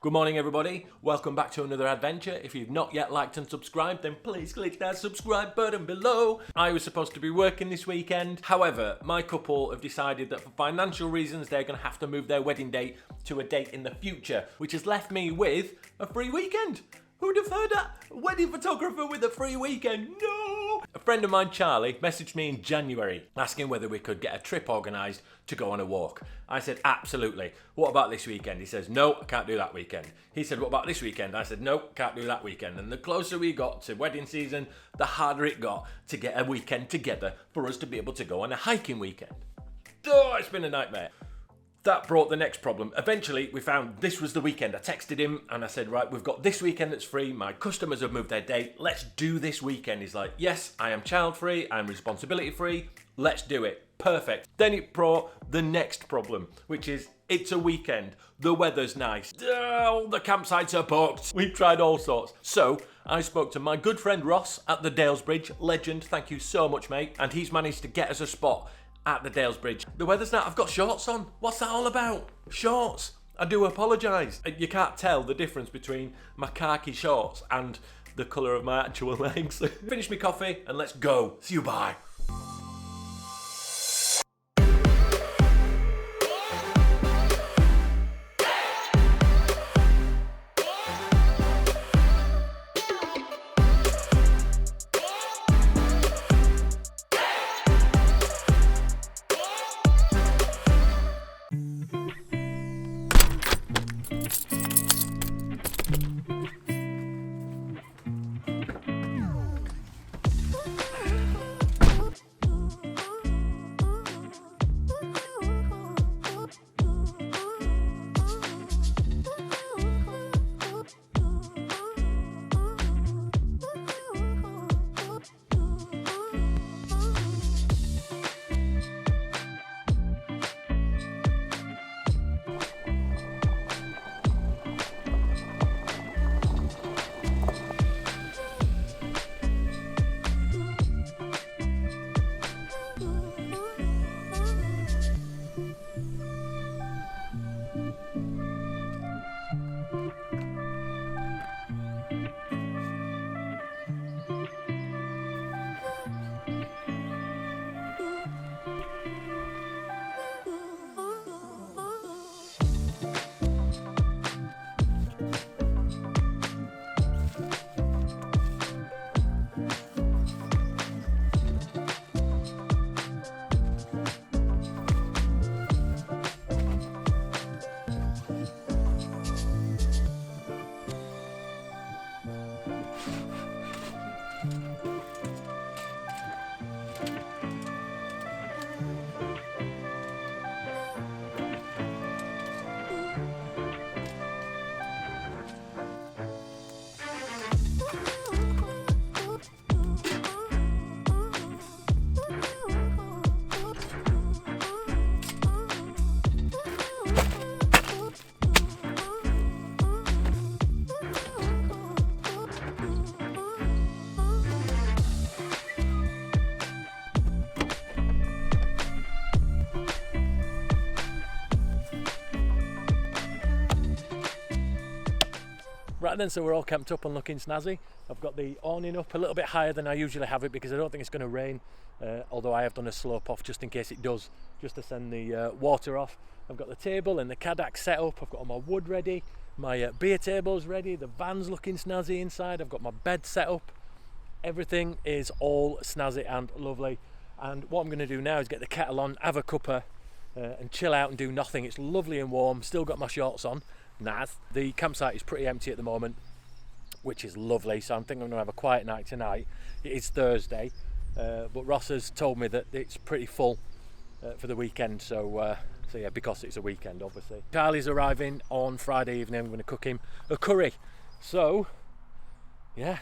Good morning, everybody. Welcome back to another adventure. If you've not yet liked and subscribed, then please click that subscribe button below. I was supposed to be working this weekend. However, my couple have decided that for financial reasons, they're going to have to move their wedding date to a date in the future, which has left me with a free weekend. Who'd have heard that? A wedding photographer with a free weekend? No! A friend of mine, Charlie, messaged me in January asking whether we could get a trip organised to go on a walk. I said, absolutely. What about this weekend? He says, no, I can't do that weekend. He said, what about this weekend? I said, no, can't do that weekend. And the closer we got to wedding season, the harder it got to get a weekend together for us to be able to go on a hiking weekend. Oh, it's been a nightmare. That brought the next problem. Eventually, we found this was the weekend. I texted him and I said, right, we've got this weekend that's free. My customers have moved their date. Let's do this weekend. He's like, yes, I am child free. I'm responsibility free. Let's do it. Perfect. Then it brought the next problem, which is it's a weekend. The weather's nice. All the campsites are booked. We've tried all sorts. So I spoke to my good friend Ross at the Dalesbridge. Legend. Thank you so much, mate. And he's managed to get us a spot at the Dalesbridge. The weather's not. I've got shorts on. What's that all about? Shorts. I do apologise. You can't tell the difference between my khaki shorts and the colour of my actual legs. Finish my coffee and let's go. See you, bye. Right then, so we're all camped up and looking snazzy. I've got the awning up a little bit higher than I usually have it because I don't think it's going to rain, although I have done a slope off just in case it does, just to send the water off. I've got the table and the Kadak set up. I've got all my wood ready, my beer table's ready, the van's looking snazzy inside. I've got my bed set up. Everything is all snazzy and lovely. And what I'm going to do now is get the kettle on, have a cuppa and chill out and do nothing. It's lovely and warm, still got my shorts on. Nice. The campsite is pretty empty at the moment, which is lovely, so I'm thinking I'm going to have a quiet night tonight. It is Thursday, but Ross has told me that it's pretty full for the weekend, so yeah, because it's a weekend, obviously. Charlie's arriving on Friday evening. I'm going to cook him a curry, so yeah,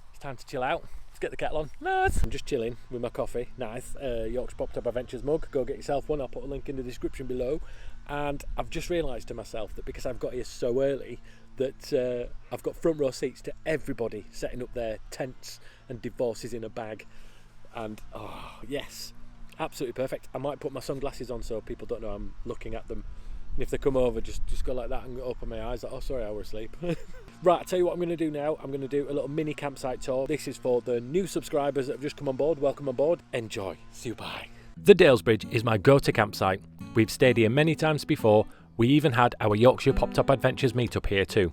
it's time to chill out. Let's get the kettle on. Nice. I'm just chilling with my coffee. Nice. Yorkshire Pop Top Adventures mug. Go get yourself one. I'll put a link in the description below. And I've just realised to myself that because I've got here so early that I've got front row seats to everybody setting up their tents and divorces in a bag. And oh yes, absolutely perfect. I might put my sunglasses on so people don't know I'm looking at them And if they come over, just go like that and go open my eyes like, oh sorry, I was asleep. Right, I'll tell you what I'm going to do now. I'm going to do a little mini campsite tour. This is for the new subscribers that have just come on board. Welcome on board. Enjoy. See you, bye. The Dalesbridge is my go-to campsite. We've stayed here many times before. We even had our Yorkshire Pop-Top Adventures meet-up here too.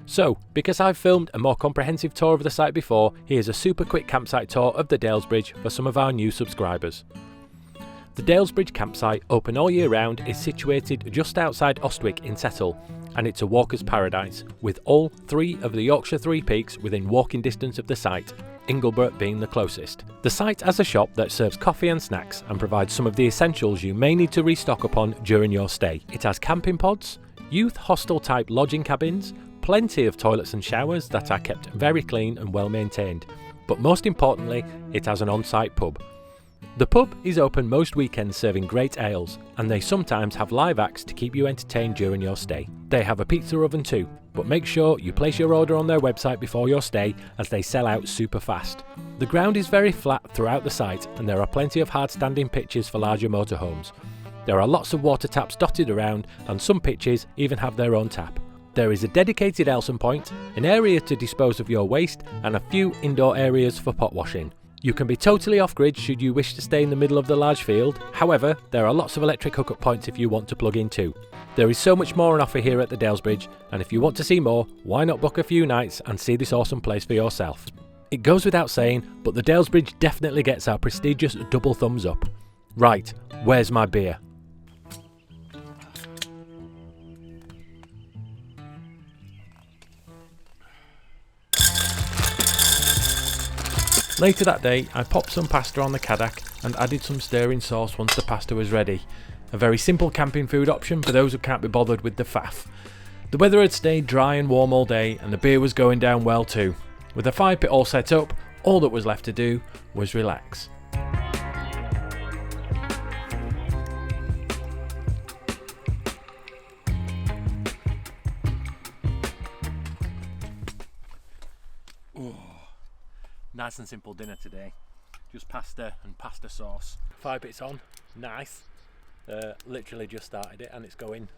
So, because I've filmed a more comprehensive tour of the site before, here's a super quick campsite tour of the Dalesbridge for some of our new subscribers. The Dalesbridge campsite, open all year round, is situated just outside Ostwick in Settle, and it's a walker's paradise, with all 3 of the Yorkshire Three Peaks within walking distance of the site, Ingleborough being the closest. The site has a shop that serves coffee and snacks and provides some of the essentials you may need to restock upon during your stay. It has camping pods, youth hostel type lodging cabins, plenty of toilets and showers that are kept very clean and well maintained, but most importantly, it has an on-site pub. The pub is open most weekends serving great ales, and they sometimes have live acts to keep you entertained during your stay. They have a pizza oven too, but make sure you place your order on their website before your stay as they sell out super fast. The ground is very flat throughout the site and there are plenty of hard standing pitches for larger motorhomes. There are lots of water taps dotted around and some pitches even have their own tap. There is a dedicated Elson point, an area to dispose of your waste and a few indoor areas for pot washing. You can be totally off-grid should you wish to stay in the middle of the large field. However, there are lots of electric hookup points if you want to plug in too. There is so much more on offer here at the Dalesbridge, and if you want to see more, why not book a few nights and see this awesome place for yourself. It goes without saying, but the Dalesbridge definitely gets our prestigious double thumbs up. Right, where's my beer? Later that day, I popped some pasta on the Caddock and added some stirring sauce once the pasta was ready. A very simple camping food option for those who can't be bothered with the faff. The weather had stayed dry and warm all day and the beer was going down well too. With the fire pit all set up, all that was left to do was relax. Nice and simple dinner today, just pasta and pasta sauce. 5 bits on, nice. Literally just started it and it's going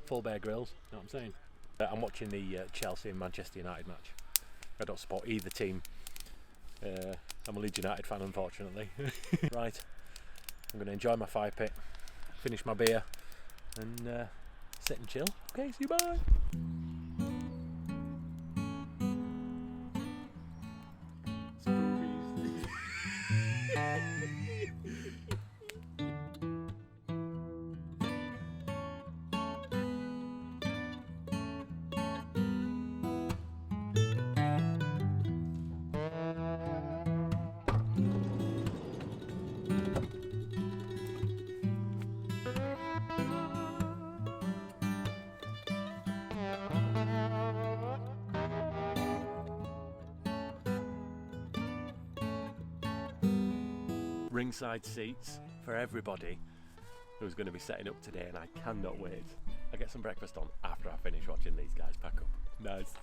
full Bear Grylls, you know what I'm saying? I'm watching the Chelsea and Manchester United match. I don't support either team. I'm a Leeds United fan unfortunately. Right, I'm going to enjoy my 5 pit, finish my beer and sit and chill. Okay, see you, bye! Ringside seats for everybody who's going to be setting up today, and I cannot wait. I'll get some breakfast on after I finish watching these guys pack up. Nice.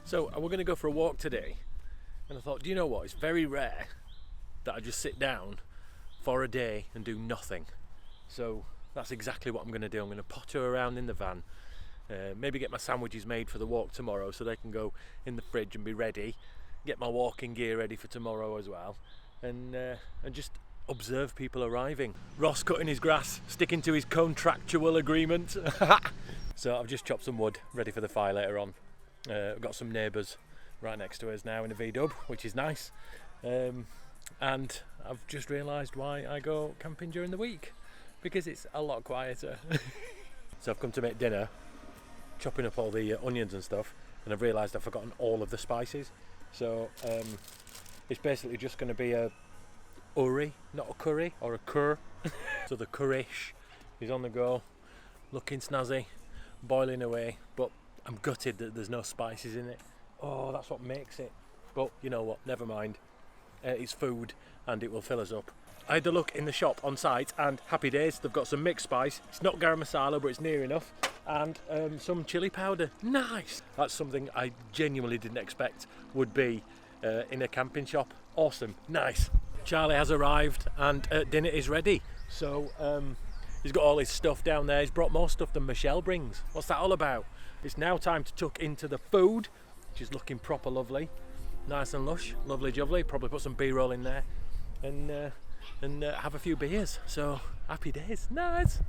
So we're going to go for a walk today, and I thought, do you know what, it's very rare that I just sit down for a day and do nothing. So that's exactly what I'm going to do. I'm going to potter around in the van, maybe get my sandwiches made for the walk tomorrow so they can go in the fridge and be ready, get my walking gear ready for tomorrow as well, and just observe people arriving. Ross cutting his grass, sticking to his contractual agreement. So I've just chopped some wood ready for the fire later on. I've got some neighbours right next to us now in a V-dub, which is nice, and I've just realised why I go camping during the week, because it's a lot quieter. So I've come to make dinner, chopping up all the onions and stuff, and I've realised I've forgotten all of the spices. So it's basically just going to be a curry, not a curry, or a cur. So the currish is on the go, looking snazzy, boiling away, but I'm gutted that there's no spices in it. Oh, that's what makes it. But you know what, never mind. It's food and it will fill us up. I had a look in the shop on site and happy days, they've got some mixed spice. It's not garam masala, but it's near enough. And some chili powder. Nice! That's something I genuinely didn't expect would be in a camping shop. Awesome, nice. Charlie has arrived and dinner is ready. So he's got all his stuff down there. He's brought more stuff than Michelle brings. What's that all about? It's now time to tuck into the food, which is looking proper lovely. Nice and lush, lovely jubbly. Probably put some B-roll in there and have a few beers. So happy days, nice.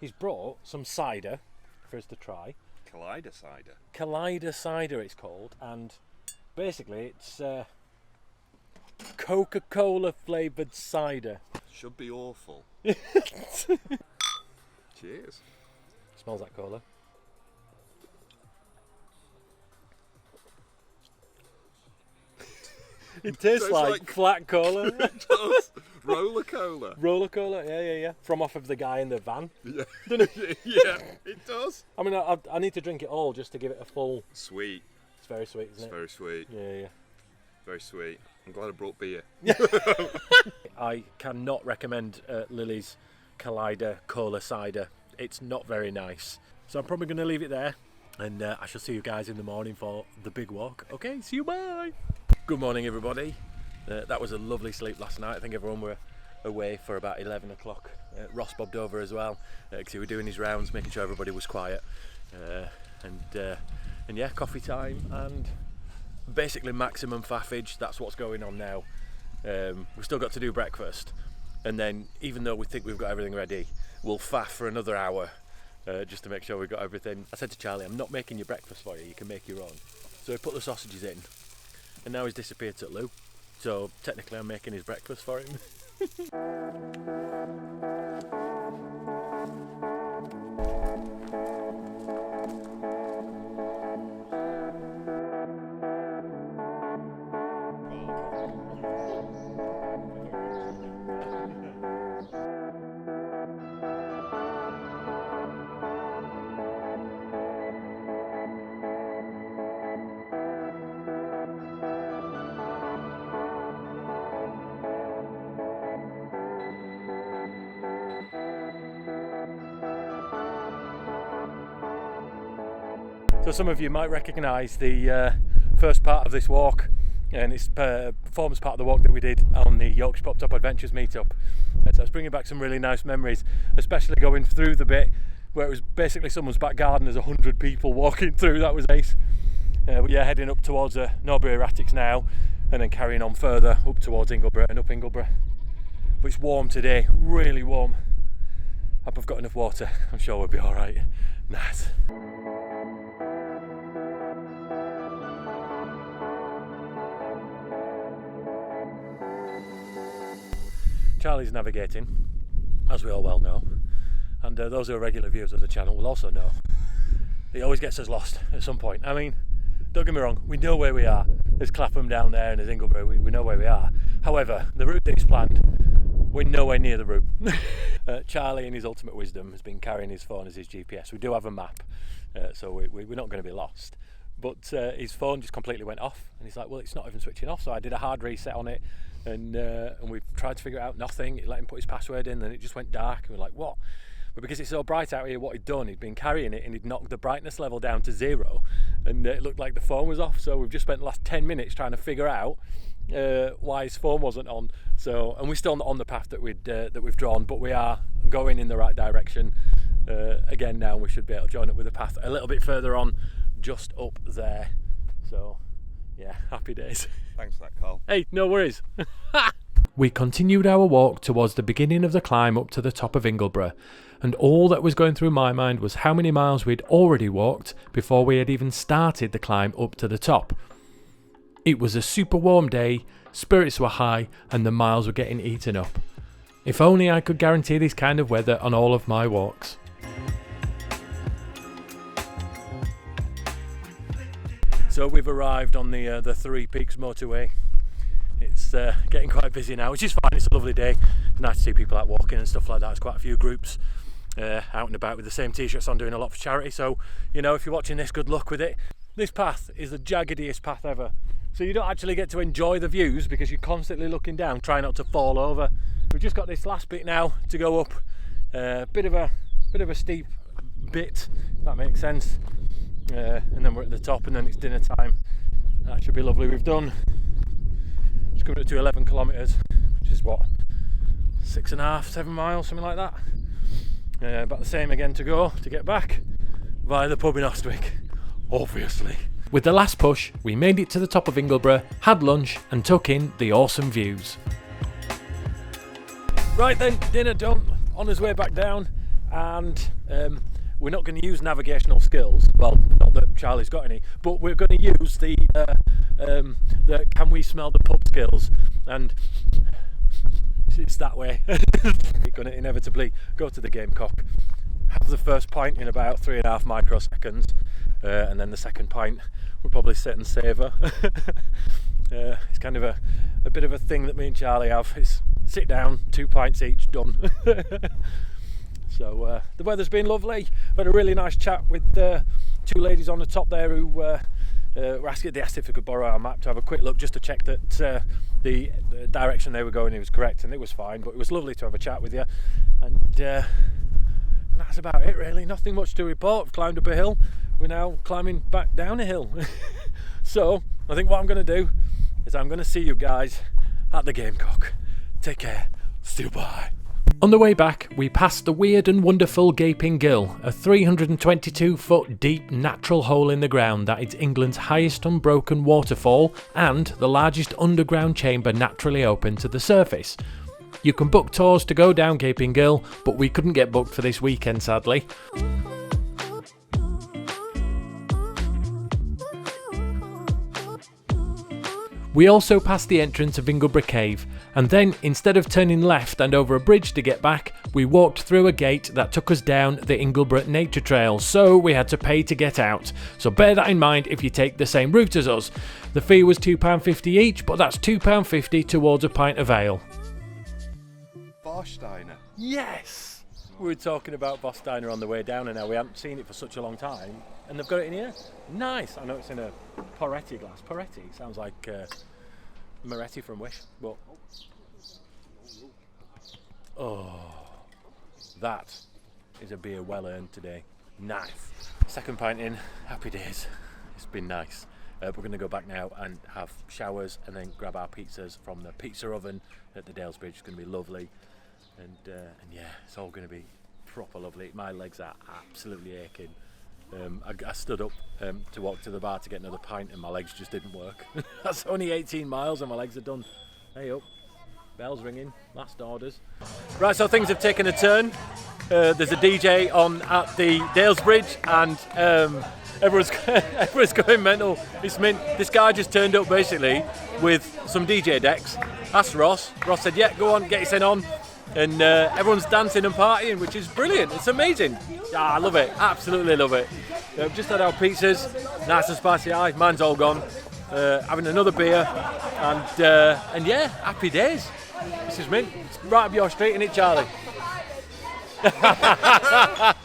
He's brought some cider for us to try. Collider cider it's called, and basically it's Coca-Cola flavoured cider. Should be awful. Cheers. Smells like cola. It tastes like flat cola. It does. Roller cola. Roller cola, yeah. From off of the guy in the van. Yeah. Doesn't it? Yeah, it does. I mean, I need to drink it all just to give it a full... Sweet. It's very sweet, isn't it? It's very sweet. Yeah. Very sweet. I'm glad I brought beer. I cannot recommend Lily's Collider Cola Cider. It's not very nice. So I'm probably going to leave it there. And I shall see you guys in the morning for the big walk. Okay, see you, bye. Good morning, everybody. That was a lovely sleep last night. I think everyone were away for about 11 o'clock. Ross bobbed over as well because he was doing his rounds, making sure everybody was quiet. And yeah, coffee time and basically maximum faffage. That's what's going on now. We've still got to do breakfast, and then even though we think we've got everything ready, we'll faff for another hour just to make sure we've got everything. I said to Charlie, I'm not making your breakfast for you, you can make your own. So he put the sausages in, and now he's disappeared to loo. So technically I'm making his breakfast for him. So some of you might recognise the first part of this walk, and it forms part of the walk that we did on the Yorkshire Pop Top Adventures meetup. So it's bringing back some really nice memories, especially going through the bit where it was basically someone's back garden. There's 100 people walking through. That was ace. But yeah, heading up towards Norbury Erratics now, and then carrying on further up towards Ingleborough and up Ingleborough. But it's warm today, really warm. Hope I've got enough water. I'm sure we'll be all right. Nice. Charlie's navigating, as we all well know, and those who are regular viewers of the channel will also know he always gets us lost at some point. I mean, don't get me wrong, we know where we are. There's Clapham down there and there's Ingleborough, we know where we are. However, the route that he's planned, we're nowhere near the route. Charlie, in his ultimate wisdom, has been carrying his phone as his GPS. We do have a map, so we're not going to be lost. But his phone just completely went off, and he's like, well, it's not even switching off. So I did a hard reset on it, and we tried to figure out nothing. It let him put his password in, and it just went dark. And we're like, what? But because it's so bright out here, what he'd done, he'd been carrying it, and he'd knocked the brightness level down to 0, and it looked like the phone was off. So we've just spent the last 10 minutes trying to figure out why his phone wasn't on. So, and we're still not on the path that we've drawn, but we are going in the right direction again now. We should be able to join up with the path a little bit further on, just up there. So yeah, happy days. Thanks for that, Carl. Hey, no worries. We continued our walk towards the beginning of the climb up to the top of Ingleborough, and all that was going through my mind was how many miles we'd already walked before we had even started the climb up to the top. It was a super warm day, spirits were high, and the miles were getting eaten up. If only I could guarantee this kind of weather on all of my walks. So we've arrived on the Three Peaks motorway. It's getting quite busy now, which is fine. It's a lovely day. It's nice to see people out walking and stuff like that. There's quite a few groups out and about with the same t-shirts on, doing a lot for charity. So, you know, if you're watching this, good luck with it. This path is the jaggediest path ever. So you don't actually get to enjoy the views because you're constantly looking down, trying not to fall over. We've just got this last bit now to go up. Bit of a steep bit, if that makes sense. And then we're at the top, and then it's dinner time. That should be lovely. We've done just coming up to 11 kilometres, which is what, 6.5, 7 miles, something like that. About the same again to go to get back via the pub in Ostwick, obviously. With the last push, we made it to the top of Ingleborough, had lunch, and took in the awesome views. Right then, dinner done, on his way back down, and we're not going to use navigational skills. Well, not that Charlie's got any, but we're going to use the can we smell the pub skills, and it's that way. We're going to inevitably go to the Gamecock, have the first pint in about 3.5 microseconds, and then the second pint we'll probably sit and savour. It's kind of a bit of a thing that me and Charlie have. It's sit down, 2 pints each, done. So the weather's been lovely. I've had a really nice chat with 2 ladies on the top there who were asking. They asked if we could borrow our map to have a quick look, just to check that the direction they were going was correct, and it was fine. But it was lovely to have a chat with you, and that's about it really. Nothing much to report. We've climbed up a hill. We're now climbing back down a hill. So I think what I'm going to do is I'm going to see you guys at the Gamecock. Take care. Still bye. On the way back, we passed the weird and wonderful Gaping Gill, a 322-foot deep natural hole in the ground that is England's highest unbroken waterfall and the largest underground chamber naturally open to the surface. You can book tours to go down Gaping Gill, but we couldn't get booked for this weekend, sadly. We also passed the entrance of Ingleborough Cave, and then instead of turning left and over a bridge to get back, we walked through a gate that took us down the Ingleborough Nature Trail, so we had to pay to get out. So bear that in mind if you take the same route as us. The fee was £2.50 each, but that's £2.50 towards a pint of ale. Warsteiner. Yes! We were talking about Warsteiner on the way down, and now we haven't seen it for such a long time, and they've got it in here. Nice! I know it's in a Poretti glass. Poretti sounds like Moretti from Wish, but oh, that is a beer well earned today. Nice. Second pint in, happy days. It's been nice. We're going to go back now and have showers, and then grab our pizzas from the pizza oven at the Dalesbridge. It's going to be lovely, and yeah, it's all going to be proper lovely. My legs are absolutely aching. I stood up to walk to the bar to get another pint, and my legs just didn't work. That's only 18 miles and my legs are done. Hey up, bells ringing, last orders. Right, so things have taken a turn. There's a DJ on at the Dalesbridge, and everyone's going mental. It's mint. This guy just turned up basically with some DJ decks. Asked Ross. Ross said, yeah, go on, get your thing on. And everyone's dancing and partying, which is brilliant. It's amazing. I love it. Absolutely love it. Just had our pizzas, nice and spicy. Mine's all gone. Having another beer, and yeah, happy days. This is mint. It's right up your street, isn't it, Charlie? Well,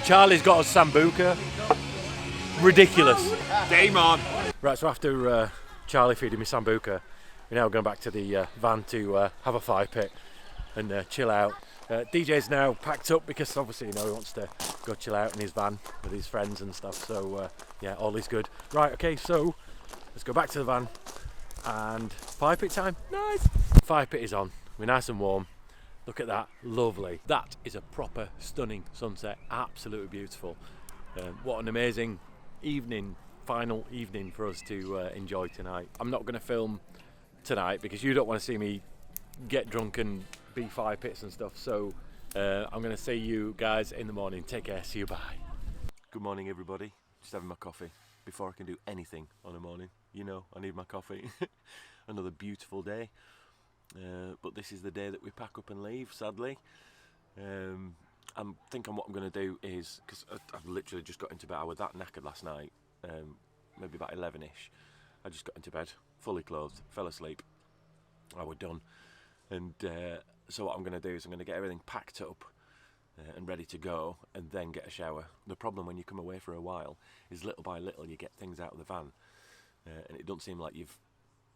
Charlie's got a sambuca. Ridiculous. Game on. Right, so after Charlie feeding me sambuca, we're now going back to the van to have a fire pit and chill out. DJ's now packed up because obviously, you know, he wants to go chill out in his van with his friends and stuff. So yeah, all is good. Right, okay, so let's go back to the van and fire pit time. Nice. Fire pit is on. We're nice and warm. Look at that, lovely. That is a proper stunning sunset. Absolutely beautiful. What an amazing evening, final evening for us to enjoy tonight. I'm not going to film tonight because you don't want to see me get drunk and be fire pits and stuff, so I'm going to see you guys in the morning. Take care, see you, bye. Good morning everybody, just having my coffee before I can do anything on a morning. You know, I need my coffee. Another beautiful day, but this is the day that we pack up and leave, sadly. I'm thinking what I'm going to do is, because I've literally just got into bed, I was that knackered last night, maybe about 11ish. I just got into bed, fully clothed, fell asleep. I was done. And so what I'm going to do is I'm going to get everything packed up and ready to go, and then get a shower. The problem when you come away for a while is little by little you get things out of the van, and it doesn't seem like you've,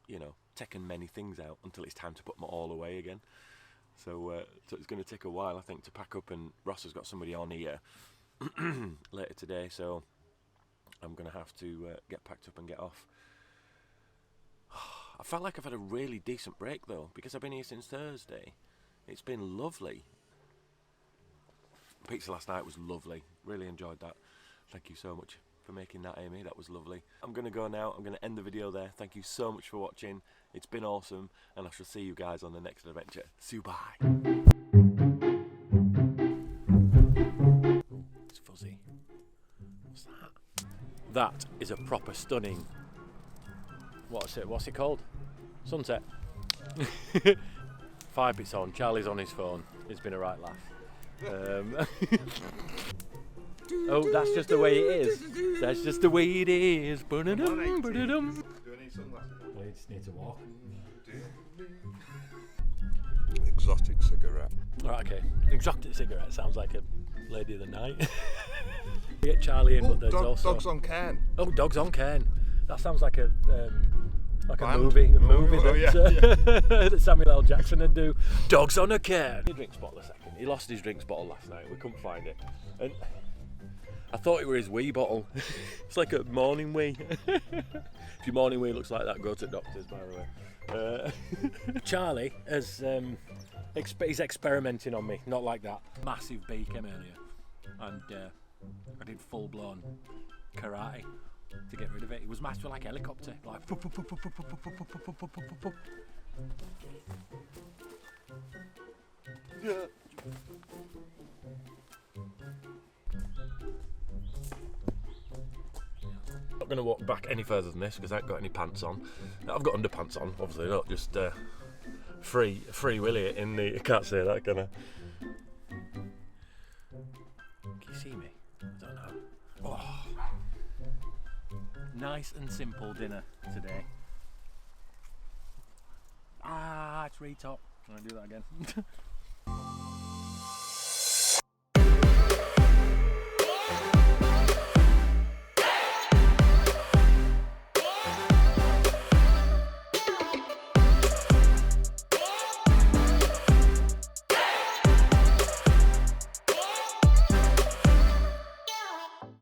you know, taken many things out until it's time to put them all away again. So it's going to take a while, I think, to pack up, and Ross has got somebody on here later today, so I'm going to have to get packed up and get off. I felt like I've had a really decent break though, because I've been here since Thursday. It's been lovely. Pizza last night was lovely. Really enjoyed that. Thank you so much for making that, Amy. That was lovely. I'm going to go now. I'm going to end the video there. Thank you so much for watching. It's been awesome, and I shall see you guys on the next adventure. See you, bye. It's fuzzy. What's that? That is a proper stunning... What's it called? Sunset. 5 bits on. Charlie's on his phone. It's been a right laugh. Oh, that's just the way it is. That's just the way it is. Ba-da-dum, ba-da-dum. Do I need sunglasses? Well, you just need to walk. Exotic cigarette. Right, okay. Exotic cigarette sounds like a lady of the night. We get Charlie in, but there's also... Dogs on Cairn. Oh, Dogs on Cairn. That sounds like a Band? movie that, Yeah. that Samuel L. Jackson would do. Dogs on a Cairn. Your drinks bottle a second. He lost his drinks bottle last night. We couldn't find it, and I thought it were his wee bottle. It's like a morning wee. If your morning wee looks like that, go to the doctor's, by the way. Charlie has he's experimenting on me. Not like that. Massive bee came earlier, and I did full blown karate to get rid of it. It was massive, like a helicopter, like. Yeah. Not going to walk back any further than this because I haven't got any pants on. I've got underpants on, obviously, not just free willy it in the. I can't say that, can I? Can you see me? I don't know. Oh. Nice and simple dinner today. It's re-top. I'm going to do that again.